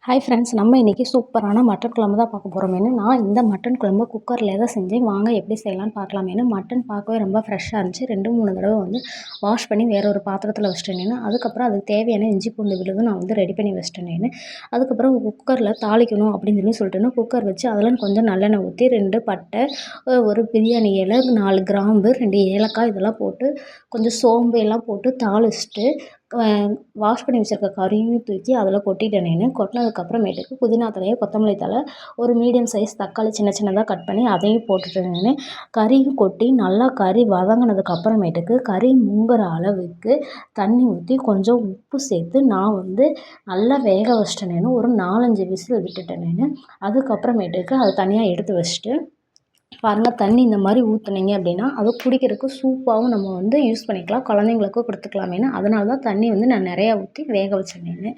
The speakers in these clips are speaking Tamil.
ஹாய் ஃப்ரெண்ட்ஸ், நம்ம இன்றைக்கி சூப்பரான மட்டன் குழம்பு தான் பார்க்க போகிறோமேனு நான் இந்த மட்டன் குழம்பு குக்கரில் தான் செஞ்சேன். வாங்க எப்படி செய்யலான்னு பார்க்கலாமேனு. மட்டன் பார்க்கவே ரொம்ப ஃப்ரெஷ்ஷாக இருந்துச்சு. 2-3 தடவை வாஷ் பண்ணி வேற ஒரு பாத்திரத்தில் வச்சிட்டேன். அதுக்கப்புறம் அதுக்கு தேவையான இஞ்சி பூண்டு விழுது நான் ரெடி பண்ணி வச்சிட்டேன். அதுக்கப்புறம் குக்கரில் தாளிக்கணும் அப்படின்னு சொல்லிட்டு குக்கர் வச்சு அதில் கொஞ்சம் நல்லெண்ணெய் ஊற்றி 2 பட்டை, ஒரு பிரியாணி இலை, 4 கிராம்பு, 2 ஏலக்காய் இதெல்லாம் போட்டு கொஞ்சம் சோம்பு எல்லாம் போட்டு தாளிச்சிட்டு வாஷ் பண்ணி வச்சுருக்க கறியும் தூக்கி அதில் கொட்டிட்டேன். கொட்டினதுக்கப்புறமேட்டுக்கு புதினா தழை, கொத்தமல்லி தழை, ஒரு மீடியம் சைஸ் தக்காளி சின்ன சின்னதாக கட் பண்ணி அதையும் போட்டுட்டேன். கறியும் கொட்டி நல்லா கறி வதங்கினதுக்கப்புறமேட்டுக்கு கறி முங்குற அளவுக்கு தண்ணி ஊற்றி கொஞ்சம் உப்பு சேர்த்து நான் நல்லா வேக வச்சிட்டேன். ஒரு 4-5 விசில் விட்டுட்டேன். அதுக்கப்புறமேட்டுக்கு அது தனியாக எடுத்து வச்சுட்டு பாருங்கள், தண்ணி இந்த மாதிரி ஊற்றுனீங்க அப்படின்னா அது குடிக்கிறதுக்கு சூப்பாகவும் நம்ம யூஸ் பண்ணிக்கலாம், குழந்தைங்களுக்கும் கொடுத்துக்கலாமேனு அதனால தான் தண்ணி நான் நிறையா ஊற்றி வேக வச்சிருந்தேன்.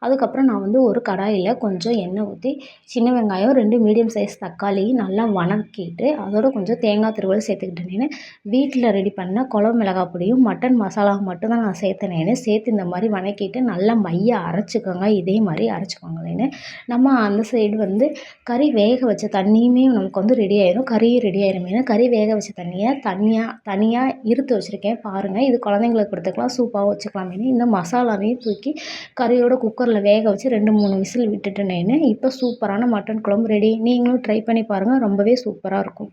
அதுக்கப்புறம் நான் ஒரு கடாயில் கொஞ்சம் எண்ணெய் ஊற்றி சின்ன வெங்காயம், 2 மீடியம் சைஸ் தக்காளி நல்லா வணக்கிட்டு அதோட கொஞ்சம் தேங்காய் துருவல் சேர்த்துக்கிட்டேன். வீட்டில் ரெடி பண்ண குழம்பு மிளகாய் பொடியும் மட்டன் மசாலாவும் மட்டும்தான் நான் சேர்த்தேன். சேர்த்து இந்த மாதிரி வணக்கிட்டு நல்லா மைய அரைச்சிக்கோங்க. இதே மாதிரி அரைச்சிக்கோங்களேன்னு நம்ம அந்த சைடு கறி வேக வச்ச தண்ணியுமே நமக்கு ரெடி ஆயிடும், கறியும் ரெடி ஆயிடும். கறி வேக வச்ச தண்ணியை தனியாக இருத்து வச்சுருக்கேன் பாருங்கள். இது குழந்தைங்களுக்கு கொடுத்துக்கலாம், சூப்பாகவும் வச்சுக்கலாமேனு இந்த மசாலாவையும் தூக்கி கறியோட குக்கரில் வேக வச்சு 2-3 விசில் விட்டுட்டேன். இப்போ சூப்பரான மட்டன் குழம்பு ரெடி. நீங்களும் ட்ரை பண்ணி பாருங்கள், ரொம்பவே சூப்பராக இருக்கும்.